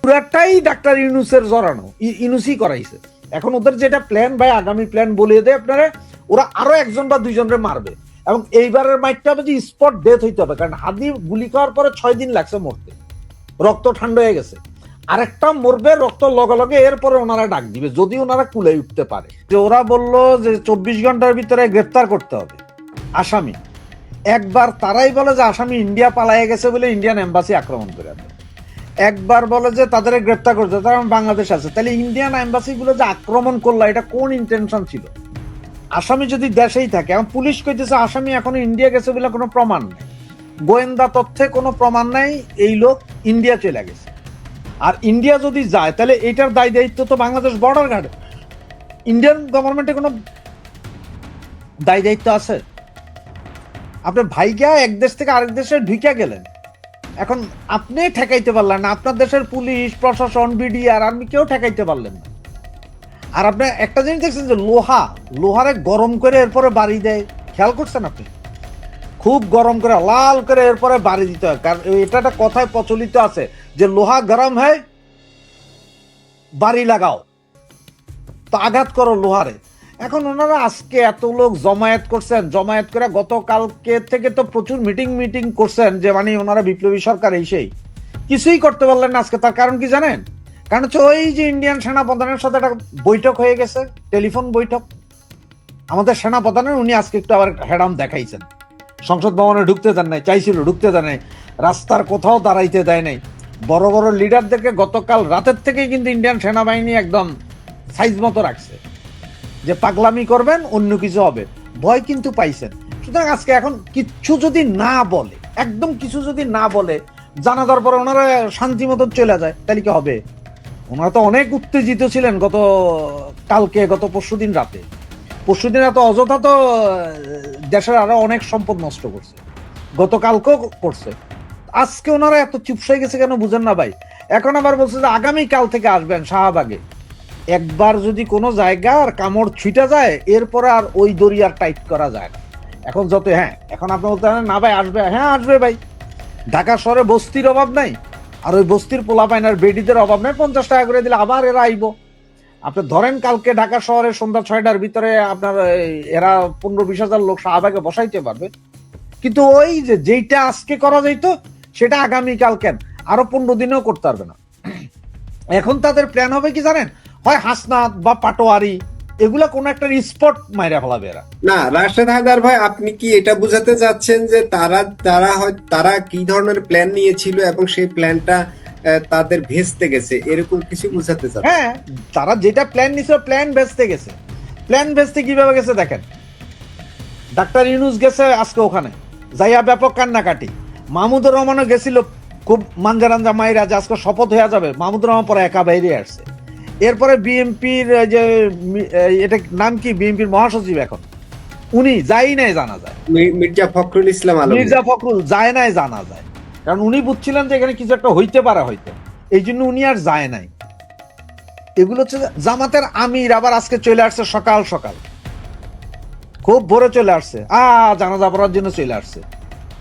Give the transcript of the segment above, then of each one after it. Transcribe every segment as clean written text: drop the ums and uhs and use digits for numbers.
পুরাটাই ডাক্তার ইউনুসের জড়ানো, ইউনুসই করাইছে। এখন ওদের যেটা প্ল্যান ভাই, আগামী প্ল্যান বলিয়ে দেয় আপনারা, ওরা আরো একজন বা দুইজনরে মারবে, এবং এইবারের মাইটটা হবে যে স্পট ডেথ হইতে হবে, কারণ হাদি গুলি খাওয়ার পরে 6 দিন লাগছে মরতে, রক্ত ঠান্ডা হয়ে গেছে। আরেকটা মরবে রক্ত লগে লগে, এরপরে ওনারা ডাক দিবে যদি ওনারা কুলে উঠতে পারে। যে ওরা বললো যে 24 ঘন্টার ভিতরে গ্রেফতার করতে হবে আসামি। একবার তারাই বলে যে আসামি ইন্ডিয়া পালাইয়া গেছে বলে ইন্ডিয়ান এম্বাসি আক্রমণ করে দেয়, একবার বলে যে তাদের গ্রেফতার করতে, তারা বাংলাদেশ আছে। তাহলে ইন্ডিয়ান এম্বাসি গুলো যে আক্রমণ করলো, এটা কোন ইন্টেনশন ছিল? আসামি যদি দেশেই থাকে, এখন পুলিশ কইতেছে আসামি এখনো ইন্ডিয়া গেছে বলে কোনো প্রমাণ নেই, গোয়েন্দা তথ্যে কোনো প্রমাণ নাই এই লোক ইন্ডিয়া চলে গেছে। আর ইন্ডিয়া যদি যায় তাহলে এটার দায় দায়িত্ব তো বাংলাদেশ বর্ডার গার্ডে, ইন্ডিয়ান গভর্নমেন্টে কোনো দায় দায়িত্ব আছে? আপনার ভাইগা এক দেশ থেকে আরেক দেশে ঢুকে গেলেন, এখন আপনি ঠেকাইতে পারলেন না, আপনার দেশের পুলিশ প্রশাসন বিডিআর আর্মি কেউ ঠেকাইতে পারলেন না। আর আপনি একটা জিনিস দেখছেন যে লোহারে গরম করে এরপরে বাড়ি দেয়, খেয়াল করছেন আপনি? খুব গরম করে লাল করে এরপরে বাড়ি দিতে হয়, কারণ এটা একটা কথায় প্রচলিত আছে যে লোহা গরম হয় বাড়ি লাগাও, তো আঘাত করো লোহারে। এখন ওনারা আজকে এত লোক জমায়েত করছেন, জমায়েত করে গতকালকে থেকে তো প্রচুর মিটিং করছেন যে মানে ওনারা বিপ্লবী সরকার, এই সেই কিছুই করতে পারলেন না আজকে। তার কারণ কি জানেন? কারণ হচ্ছে ওই যে ইন্ডিয়ান সেনাপ্রধানের সাথে একটা বৈঠক হয়ে গেছে, টেলিফোন বৈঠক আমাদের সেনাপ্রধানের, উনি আজকে একটু আবার হেডাম দেখাইছেন। সংসদ ভবনে ঢুকতে দেন নাই, চাইছিল ঢুকতে দেন নাই, রাস্তার কোথাও দাঁড়াইতে দেয় নাই। বড় বড় লিডারদেরকে গতকাল রাতের থেকেই কিন্তু ইন্ডিয়ান সেনাবাহিনী একদম সাইজ মতো রাখছে যে পাগলামি করবেন অন্য কিছু হবে, ভয় কিন্তু পাইছেন। সুতরাং আজকে এখন কিচ্ছু যদি না বলে, একদম কিছু যদি না বলে, জানাজার পরে ওনারা শান্তি মতো চলে যায়, তাহলে কি হবে? ওনারা তো অনেক উত্তেজিত ছিলেন গত পরশুদিন রাতে। পরশুদিন এত অযথা তো দেশের আরো অনেক সম্পদ নষ্ট করছে, গতকালকেও করছে। আজকে ওনারা এত চুপসাই গেছে কেন বুঝেন না ভাই? এখন আবার বলছে যে আগামীকাল থেকে আসবেন শাহবাগে। একবার যদি কোনো জায়গার কামড় ছিটা যায়, এরপরে আর ওই দড়ি আর টাইট করা যায় না। এখন যত এখন আপনি বলতে পারেন না ভাই আসবে, হ্যাঁ আসবে ভাই। ঢাকা শহরে বস্তির অভাব নাই, আর ওই বস্তির পোলাপাইন আর বেডিদের অভাব নাই। 50 টাকা করে দিলে আবার এরা আইব। আপনি ধরেন কালকে ঢাকা শহরে সন্ধ্যা 6টার ভিতরে আপনার এরা 15-20 হাজার লোক শাহবাগে বসাইতে পারবে, কিন্তু ওই যে যেইটা আজকে করা যাইতো সেটা আগামীকাল কেন আরো 15 দিনেও করতে পারবে না। এখন তাদের প্ল্যান হবে কি জানেন? হয় হাসনাত বা পাটোয়ারি, এগুলা কোন একটা স্পট মাইরা ফেলাবে এরা। না রাশেদ হায়দার ভাই, আপনি কি এটা বোঝাতে চাচ্ছেন যে তারা কি ধরনের প্ল্যান নিয়েছিল এবং সেই প্ল্যানটা তাদের ভেস্তে গেছে, এরকম কিছু বোঝাতে চাচ্ছেন? হ্যাঁ, তারা যেটা প্ল্যান নিছিল প্ল্যান ভেস্তে গেছে। প্ল্যান ভেস্তে কিভাবে গেছে দেখেন, ডাক্তার ইউনুস গেছে আজকে ওখানে, যাইয়া ব্যাপক কান্নাকাটি। মাহমুদুর রহমানও গেছিল খুব মানজারাঞ্জা মাইরা যে আজকে শপথ হয়ে যাবে, মাহমুদুর রহমান পরে একা বাইরে আসছে। এরপরে বিএনপির যে এটা নাম কি, বিএনপির মহাসচিব এখন, উনি যাই নাই জানা যায়, মির্জা ফখরুল ইসলাম আলম। মির্জা ফখরুল যায় নাই জানা যায়, কারণ উনি বুঝছিলেন যে এখানে কিছু একটা হইতে পারে হয়তো, এই জন্য উনি আর যায় নাই। এগুলো হচ্ছে জামাতের আমির আবার আজকে চলে আসছে সকাল সকাল, খুব ভোরে চলে আসছে, জানাজা পড়ার জন্য চলে আসছে।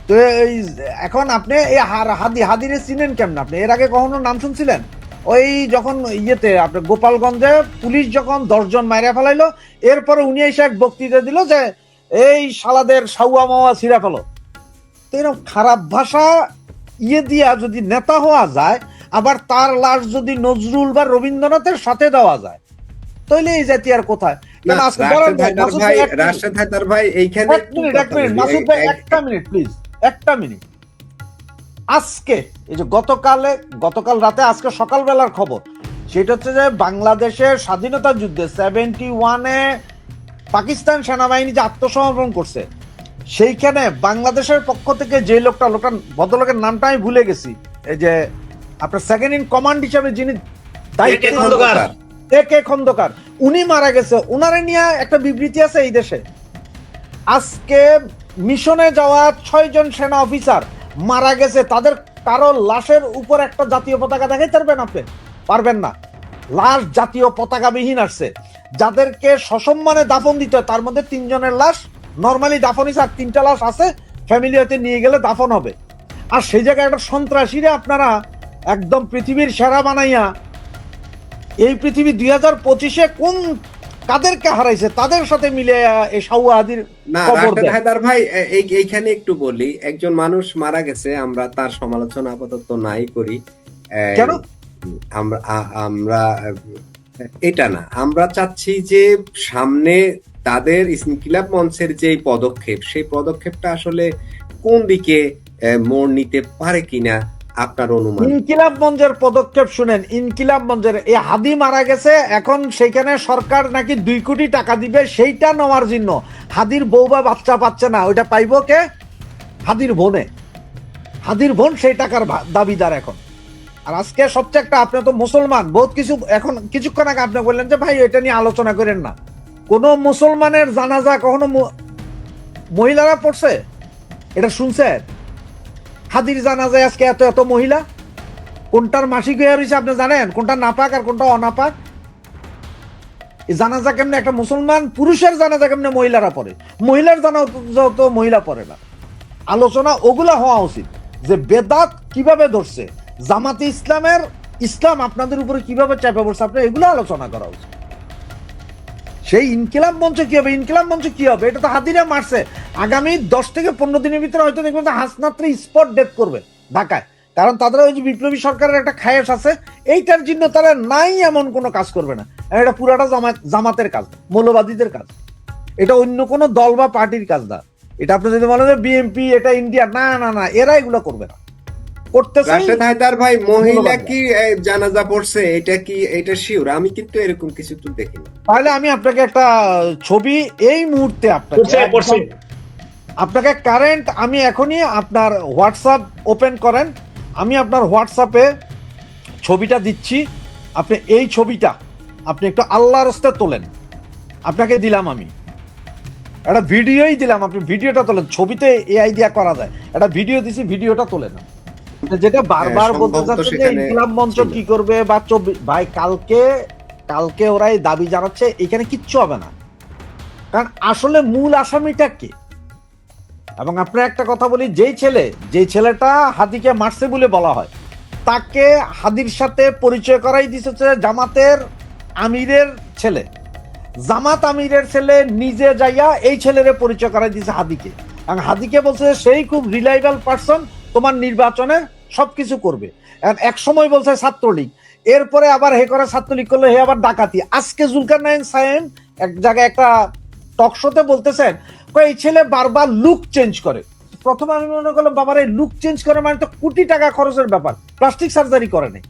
তো এই এখন আপনি এই হাদিরে চিনেন কেমন? আপনি এর আগে কখনো নাম শুনছিলেন? ওই যখন ইয়েতে আপনার গোপালগঞ্জে পুলিশ যখন 10 জন মাইরা ফেলাইলো, এরপরে উনি এসে এক বক্তৃতা দিল যে এই শালাদের সাউয়া মাওয়া ছিঁড়া ফেলো। তো এরকম খারাপ ভাষা দিয়া যদি নেতা হওয়া যায়, আবার তার লাশ যদি নজরুল বা রবীন্দ্রনাথের সাথে দেওয়া যায়, তাহলে এই জাতি আর কোথায়? রাশেদ হায়দার ভাই এইখানে একটা মিনিট প্লিজ, একটা মিনিট। আজকে এই যে গতকাল রাতে আজকে সকালবেলার খবর, সেটা হচ্ছে যে বাংলাদেশের স্বাধীনতা যুদ্ধে 71-এ পাকিস্তান সেনাবাহিনী যে আত্মসমর্পণ করছে, সেইখানে বাংলাদেশের পক্ষ থেকে যে ভদ্রলোকের নামটা আমি ভুলে গেছি, এই যে আপনার সেকেন্ড ইন কমান্ড হিসাবে যিনি এ কে খন্দকার, উনি মারা গেছে। উনারে নিয়ে একটা বিবৃতি আছে এই দেশে। আজকে মিশনে যাওয়া 6 জন সেনা অফিসার মারা গেছে, তাদের কারো লাশের উপর একটা জাতীয় পতাকা দেখাইতে পারবেন? আপনি পারবেন না। লাশ জাতীয় পতাকাবিহীন আসছে, যাদেরকে সসম্মানে দাফন দিতে হয়, তার মধ্যে 3 জনের লাশ নর্মালি দাফন হয়েছে, আর 3টা লাশ আছে ফ্যামিলি হতে নিয়ে গেলে দাফন হবে। আর সেই জায়গায় একটা সন্ত্রাসীরা আপনারা একদম পৃথিবীর সেরা বানাইয়া এই পৃথিবী 2025-এ কোন কাদেরকে হারাইছে তাদের সাথে মিলে এই সাউয়া হাদির না, খবর রাশেদ দেয়। হায়দার ভাই, এইখানে একটু বলি, একজন মানুষ মারা গেছে, আমরা তার সমালোচনা আপাতত নাই করি। কেন? আমরা আমরা এটা না, আমরা চাচ্ছি যে সামনে তাদের ইনকিলাব মঞ্চের যে পদক্ষেপ, সেই পদক্ষেপটা আসলে কোন দিকে মোড় নিতে পারে কিনা আপনার অনুমান? ইনকিলাব মঞ্চের পদক্ষেপ শুনেন, ইনকিলাব মঞ্চের এই হাদি মারা গেছে, এখন সেখানে সরকার নাকি 2 কোটি টাকা দিবে সেইটা নেওয়ার জন্য। হাদির বউ বা বাচ্চা পাচ্ছে না, ওইটা পাইব কে? হাদির বোনে, হাদির বোন সেই টাকার দাবিদার এখন। আর আজকে সবচেয়ে একটা, আপনি তো মুসলমান, বহুত কিছু, এখন কিছুক্ষণ আগে আপনি বললেন যে ভাই এটা নিয়ে আলোচনা করেন না। কোন মুসলমানের জানাজা কখনো মহিলারা পড়ছে? এটা শুনছেন? হাদির জানাজায় আজকে এত এত মহিলা, কোনটার মাসিক হয়ে রয়েছে আপনি জানেন? কোনটা নাপাক আর কোনটা অনাপাক? এই জানাজা কেমনে একটা মুসলমান পুরুষের জানাজা কেমনে মহিলারা পড়ে? মহিলার জানাজা তো মহিলা পড়ে না। আলোচনা ওগুলা হওয়া উচিত যে বেদাত কিভাবে ধরছে, জামাতে ইসলামের ইসলাম আপনাদের উপরে কিভাবে চাপে পড়ছে, আপনার এগুলো আলোচনা করা উচিত। সেই ইনকিলাব মঞ্চ কি হবে? ইনকিলাব মঞ্চ কি হবে? এটা তো হাদিরা মারছে। আগামী 10 থেকে 15 দিনের ভিতরে হয়তো দেখবেন যে হাসনাত্রে স্পট ডেথ করবে ঢাকায়, কারণ তাদের ওই যে বিপ্লবী সরকারের একটা খায়েশ আছে, এইটার জন্য তারা নাই এমন কোনো কাজ করবে না। এটা পুরাটা জামাতের কাজ, মৌলবাদীদের কাজ, এটা অন্য কোনো দল বা পার্টির কাজ না। এটা আপনি যদি বলেন যে বিএনপি, এটা ইন্ডিয়া, না না না, এরা এগুলো করবে না, করতেছে। রাশেদ হায়দার ভাই, মহিলা কি জানাজা পড়ছে, এটা কি, এটা শিওর? আমি কিন্তু এরকম কিছু তো দেখিনি। তাহলে আমি আপনাকে একটা ছবি এই মুহূর্তে আপনাকে কারেন্ট, আমি এখনই আপনার হোয়াটসঅ্যাপ ওপেন করেন, আমি আপনার হোয়াটসঅ্যাপে ছবিটা দিচ্ছি। আপনি এই ছবিটা আপনি একটু আল্লাহর রাস্তায় তোলেন, আপনাকে দিলাম, আমি একটা ভিডিওই দিলাম, আপনি ভিডিওটা তোলেন। ছবিতে এআই দিয়া করা যায়, একটা ভিডিও দিছি, ভিডিওটা তোলেন। যেটা বারবার বলতে চাচ্ছে যে ইনকিলাব মঞ্চ কি করবে বা ভাই কালকে ওরাই দাবি জানাচ্ছে, এখানে কিচ্ছু হবে না, কারণ আসলে মূল আসামিটা কে। এবং আপনার একটা কথা বলি, যেই ছেলেটা হাদিকে মারছে বলে বলা হয়, তাকে হাদির সাথে পরিচয় করাই দিচ্ছে জামাতের আমিরের ছেলে। জামাত আমিরের ছেলে নিজে যাইয়া এই ছেলেরে পরিচয় করাই দিছে হাদিকে, এবং হাদিকে বলছে সেই খুব রিলায়েবল পারসন, তোমার নির্বাচনে সবকিছু করবে। এক সময় বলছে ছাত্রলীগ, এরপরে আবার হে করে ছাত্রলীগ করলে, হে আবার ডাকাতি। আজকে জুলকারনাইন সাহেব এক জায়গায় একটা টক শোতে বলতেছেন, এই ছেলে বারবার লুক চেঞ্জ করে। প্রথমে আমি মনে করলাম বাবার এই লুক চেঞ্জ করে মানে তো কোটি টাকা খরচের ব্যাপার, প্লাস্টিক সার্জারি করে নেই।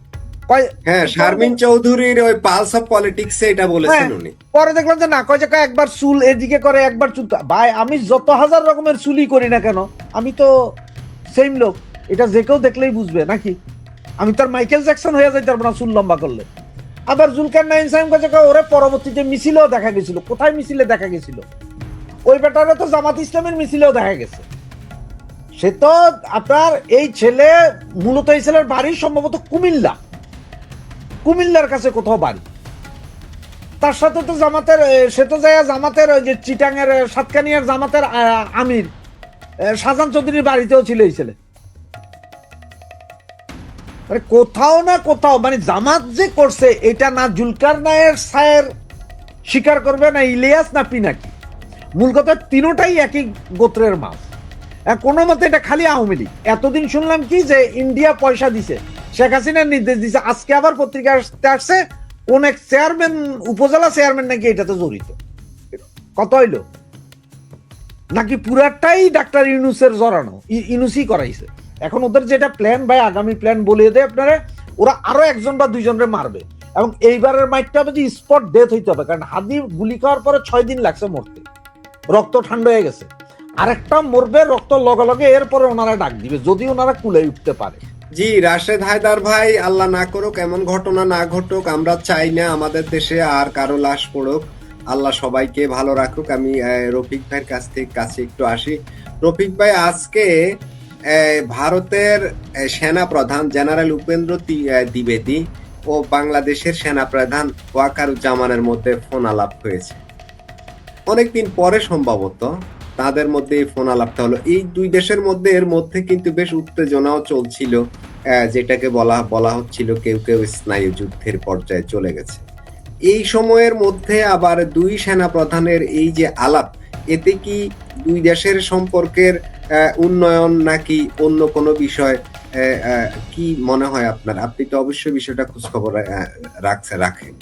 হ্যাঁ, শারমিন চৌধুরীর ওই পালস অফ পলিটিক্সে এটা বলেছেন উনি। পরে দেখলাম যে না, কয় যে একবার চুল এদিকে করে, একবার চুল। ভাই আমি যত হাজার রকমের চুলই করি না কেন, আমি তো সেম লোক, এটা যে কেউ দেখলেই বুঝবে নাকি। আমি তার মাইকেল জ্যাকসন হয়ে যাই তারপর চুল লম্বা করলে। আবার জুলকারনাইন সাহেব ওরে পরবর্তীতে মিছিলেও দেখা গেছিল। কোথায় মিছিলে দেখা গেছিল? ওই ব্যাটারে তো জামাত ইসলামের মিছিলেও দেখা গেছে। সে তো আপনার এই ছেলে, মূলত এই ছেলের বাড়ি সম্ভবত কুমিল্লার কাছে কোথাও বাড়ি। তার সাথে তো জামাতের, সে তো যায় জামাতের ওই যে চিটাঙের সাতকানিয়ার জামাতের আমির শাহজাহান চৌধুরীর বাড়িতেও ছিল এই ছেলে। মানে কোথাও না কোথাও, মানে জামাত যে করছে এটা না জুলকারনাইন সাহেব স্বীকার করবে, না ইলিয়াস, না পিনাকি। মূল কথা তিনোটাই একই গোত্রের মাছ। কোনো মতে এটা খালি আওয়ামী লীগ। এতদিন শুনলাম কি যে ইন্ডিয়া পয়সা দিছে, শেখ হাসিনার নির্দেশ দিছে, আজকে আবার পত্রিকা আসছে কোন এক চেয়ারম্যান, উপজেলা চেয়ারম্যান নাকি এটাতে জড়িত। কত হইলো? নাকি পুরাটাই ডাক্তার ইউনুসের জড়ানো, ইউনুসই করাইছে। এখন ওদের যেটা প্ল্যান, ভাই আগামী প্ল্যান বলিয়ে দেয় আপনারা, ওরা আরো একজন বা দুইজনরে মারবে, এবং এইবারের মাইটটা হবে যে স্পট ডেথ হইতে হবে, কারণ হাদি গুলি খাওয়ার পরে 6 দিন লাগছে মরতে, রক্ত ঠান্ডা হয়ে গেছে। আরেকটা মরবে রক্ত লগে লগে, এরপরে ওনারা ডাক দিবে যদি ওনারা কুলে উঠতে পারে। জি, রাশেদ হায়দার ভাই, আল্লাহ না করুক এমন ঘটনা না ঘটুক, আমরা চাই না আমাদের দেশে আর কারো লাশ পড়ুক। আল্লাহ সবাইকে ভালো রাখুক। আমি রফিক ভাইয়ের কাছে একটু আসি। রফিক ভাই, আজকে ভারতের সেনা প্রধান জেনারেল উপেন্দ্র দ্বিবেদী ও বাংলাদেশের সেনা প্রধান ওয়াকারুজ্জামানের মধ্যে ফোন আলাপ হয়েছে। অনেকদিন পরে সম্ভবত তাদের মধ্যে এই ফোন আলাপটা হলো। এই দুই দেশের মধ্যে, এর মধ্যে কিন্তু বেশ উত্তেজনাও চলছিল। যেটাকে বলা বলা হচ্ছিল কেউ কেউ স্নায়ু যুদ্ধের পর্যায়ে চলে গেছে। এই সময়ের মধ্যে আবার দুই সেনা প্রধানের এই যে আলাপ, এতে কি দুই দেশের সম্পর্কের উন্নয়ন নাকি অন্য কোনো বিষয়, কি মনে হয় আপনার? আপনি তো অবশ্যই বিষয়টা খোঁজখবর রাখেন।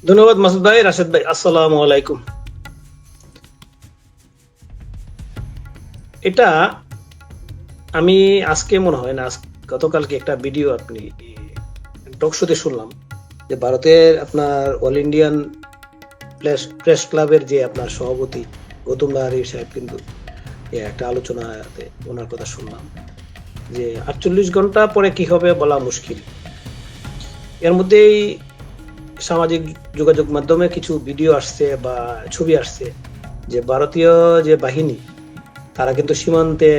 ধন্যবাদ মাসুদ ভাই, রাশেদ ভাই, আসসালামু আলাইকুম। এটা আমি আজকে মনে হয় না, গতকালকে একটা ভিডিও আপনি টক শোতে শুনলাম যে ভারতের আপনার অল ইন্ডিয়ান প্রেস ক্লাবের যে আপনার সভাপতি গৌতম লাহারি সাহেব কিন্তু একটা আলোচনাতে ওনার কথা শুনলাম যে 48 ঘন্টা পরে কি হবে বলা মুশকিল। এর মধ্যেই সামাজিক যোগাযোগ মাধ্যমে কিছু ভিডিও আসছে বা ছবি আসছে যে ভারতীয় যে বাহিনী তারা কিন্তু সীমান্তে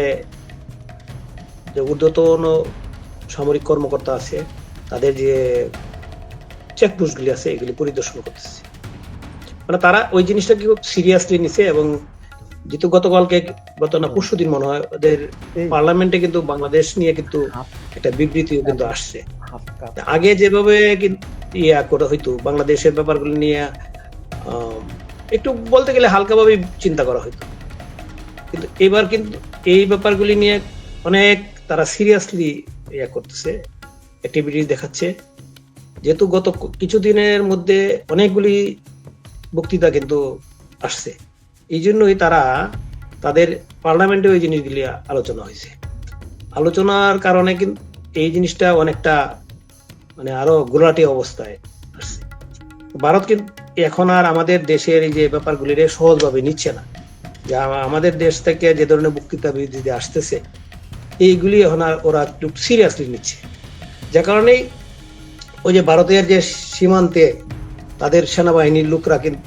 যে ঊর্ধ্বতন সামরিক কর্মকর্তা আছে তাদের যে চেকপোস্টগুলি আছে এগুলি পরিদর্শন করতেছে। মানে তারা ওই জিনিসটা কি সিরিয়াসলি নিছে এবং যেহেতু গত না পরশু দিন মনে হয় ওদের পার্লামেন্টে কিন্তু বাংলাদেশ নিয়ে কিন্তু একটা বিবৃতিও কিন্তু আসছে। আগে যেভাবে ইয়া করা হইতো বাংলাদেশের ব্যাপারগুলো নিয়ে একটু বলতে গেলে হালকাভাবে চিন্তা করা হইতো, কিন্তু এবার কিন্তু এই ব্যাপারগুলি নিয়ে অনেক তারা সিরিয়াসলি ইয়া করতেছে, অ্যাক্টিভিটি দেখাচ্ছে। যেহেতু গত কিছুদিনের মধ্যে অনেকগুলি বক্তৃতা কিন্তু আসছে, এই জন্যই তারা তাদের পার্লামেন্টে ওই জিনিসগুলি আলোচনা হয়েছে। আলোচনার কারণে কিন্তু এই জিনিসটা অনেকটা মানে আরো গোলাটি অবস্থায় আসছে। ভারত কিন্তু এখন আর আমাদের দেশের এই যে ব্যাপারগুলি সহজভাবে নিচ্ছে না, যে আমাদের দেশ থেকে যে ধরনের বক্তৃতা বিবৃতি আসতেছে এইগুলি এখন আর ওরা একটু সিরিয়াসলি নিচ্ছে। যে কারণেই ওই যে ভারতের যে সীমান্তে তাদের সেনাবাহিনীর লোকরা কিন্তু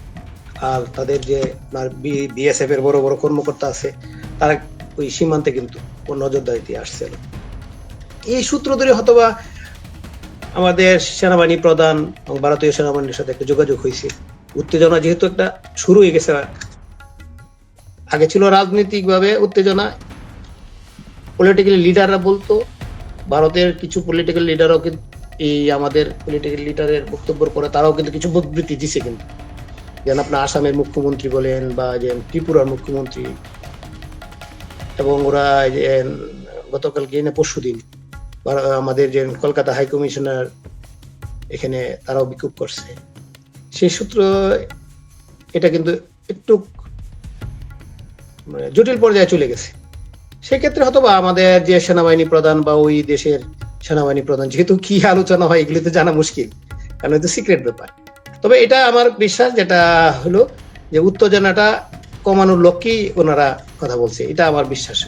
আর তাদের যে বিএসএফ এর বড় বড় কর্মকর্তা আছে তারা ওই সীমান্তে কিন্তু নজরদারিতে আসছিল। এই সূত্র ধরে হয়তোবা আমাদের সেনাবাহিনী প্রধান এবং ভারতীয় সেনাবাহিনীর সাথে একটা যোগাযোগ হয়েছে। উত্তেজনা যেহেতু একটা শুরু হয়ে গেছে, আগে ছিল রাজনৈতিক ভাবে উত্তেজনা, পলিটিক্যাল লিডাররা বলতো, ভারতের কিছু পলিটিক্যাল লিডারও কিন্তু এই আমাদের পলিটিক্যাল লিডারের বক্তব্যের পরে তারাও কিন্তু কিছু বিবৃতি দিছে কিন্তু, যেন আপনার আসামের মুখ্যমন্ত্রী বলেন বা যে ত্রিপুরার মুখ্যমন্ত্রী, এবং ওরা গতকালকে না পরশু দিন আমাদের যে কলকাতা হাই কমিশনার এখানে তারাও বিক্ষোভ করছে। সেই সূত্র এটা কিন্তু একটু জটিল পর্যায়ে চলে গেছে। সেক্ষেত্রে হয়তো বা আমাদের যে সেনাবাহিনী প্রধান বা ওই দেশের সেনাবাহিনী প্রধান, যেহেতু কি আলোচনা হয় এগুলি তো জানা মুশকিল, কারণ এটা সিক্রেট ব্যাপার। তবে এটা আমার বিশ্বাস যেটা হলো যে উত্তেজনাটা কমানোর লক্ষ্যেই ওনারা কথা বলছে, এটা আমার বিশ্বাস।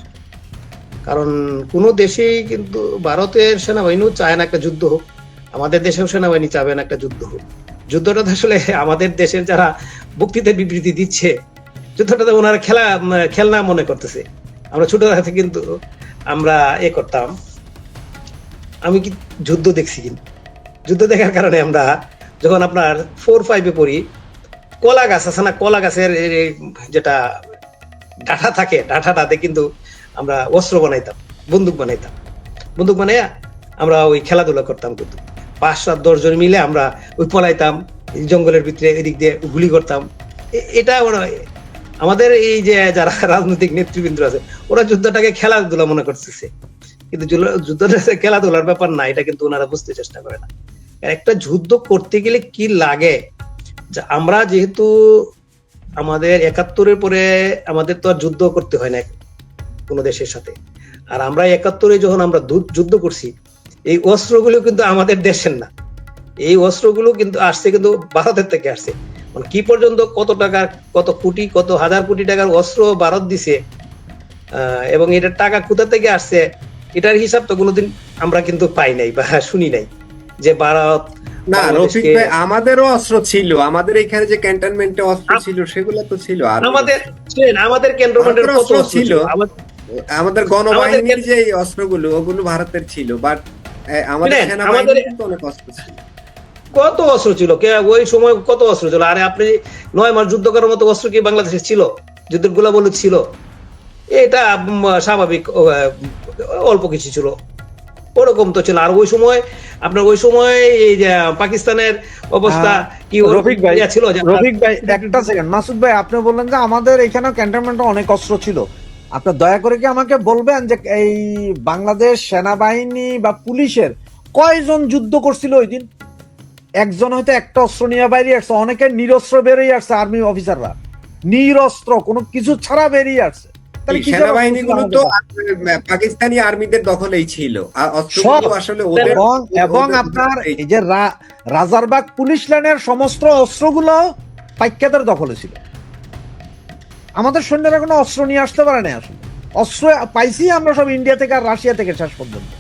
কারণ কোনো দেশেই কিন্তু ভারতের সেনাবাহিনীও চায় না একটা যুদ্ধ হোক, আমাদের দেশেও সেনাবাহিনী চাবে না একটা যুদ্ধ হোক। যুদ্ধটা আসলে আমাদের দেশের যারা বক্তৃতা বিবৃতি দিচ্ছে যুদ্ধটাতে ওনারা খেলনা মনে করতেছে। আমরা ছোট থেকে কিন্তু আমরা করতাম, আমি কি যুদ্ধ দেখছি, কিন্তু যুদ্ধ দেখার কারণে আমরা যখন আপনার 4-5-এ পড়ি, কলা গাছ আছে না, কলা গাছের যেটা ডাঁটা থাকে, ডাঁটাটাতে কিন্তু আমরা অস্ত্র বানাইতাম, বন্দুক বানাইয়া আমরা ওই খেলাধুলা করতাম। কিন্তু 5-7-10 জন মিলে আমরা ওই পলাইতাম জঙ্গলের ভিতরে, এদিক দিয়ে গুলি করতাম। এটা আমাদের এই যে যারা রাজনৈতিক নেতৃবৃন্দ আছে ওরা যুদ্ধটাকে খেলাধুলা মনে করতেছে, কিন্তু যুদ্ধটা খেলাধুলার ব্যাপার না, এটা কিন্তু ওনারা বুঝতে চেষ্টা করে না। একটা যুদ্ধ করতে গেলে কি লাগে, আমরা যেহেতু আমাদের 71-এর পরে আমাদের তো আর যুদ্ধ করতে হয় না কোনো দেশের সাথে, আর আমরা 71-এ যখন আমরা যুদ্ধ করছি এই অস্ত্রগুলো কিন্তু আমাদের দেশের না, এই অস্ত্রগুলো কিন্তু আসছে কিন্তু ভারতের থেকে আসছে। মানে কি পর্যন্ত কত টাকার, কত কোটি, কত হাজার কোটি টাকার অস্ত্র ভারত দিছে, এবং এটার টাকা কোথা থেকে আসছে এটার হিসাব তো কোনোদিন আমরা কিন্তু পাই নাই বা শুনি নাই যে ভারত। না রফিক ভাই, আমাদেরও অস্ত্র ছিল, আমাদের এখানে যে ক্যান্টনমেন্টে অস্ত্র ছিল সেগুলো তো ছিল, আর আমাদের ক্যান্টনমেন্টের অস্ত্র ছিল, আমাদের গণবাহিনীর যে অস্ত্রগুলো ওগুলো ভারতের ছিল, বাট আমাদের সেনাবাহিনীর কিন্তু অনেক অস্ত্র ছিল। কত অস্ত্র ছিল, ওই সময় কত অস্ত্র ছিল? আরে আপনি 9 মাস যুদ্ধ করার মতো অস্ত্র কি বাংলাদেশে ছিল? যুদ্ধের গোলাবলুত ছিল, এটা স্বাভাবিক অল্প কিছু ছিল, ওরকম তো ছিল। আর ওই সময় আপনার ওই সময় এই যে পাকিস্তানের অবস্থা কি রফিক ভাই, ছিল যে রফিক ভাই একটা সেকেন্ড, মাসুদ ভাই আপনি বললেন যে আমাদের এখানে ক্যান্টনমেন্টে অনেক অস্ত্র ছিল। আপনি দয়া করে কি আমাকে বলবেন যে এই বাংলাদেশ সেনাবাহিনী বা পুলিশের কয়জন যুদ্ধ করছিল ওই দিন? একজন হয়তো একটা অস্ত্র নিয়ে বাইরে আসছে, অনেকে নিরস্ত্র বেরিয়ে আসছে, আর্মি অফিসাররা নিরস্ত্র কোনো কিছু ছাড়া বেরিয়ে আসছে। তাহলে কি সেনাবাহিনীগুলো তো পাকিস্তানি আর্মিদের দখলেই ছিল, আর অস্ত্রগুলো আসলে ওদের এবং আপনার এই যে রাজারবাগ পুলিশ লাইনের সমস্ত অস্ত্রগুলো পাইকাদের দখলে ছিল। আমাদের সৈন্যরা কোনো অস্ত্র নিয়ে আসতে পারে না। আসলে অস্ত্র পাইছি আমরা সব ইন্ডিয়া থেকে আর রাশিয়া থেকে শেষ পর্যন্ত।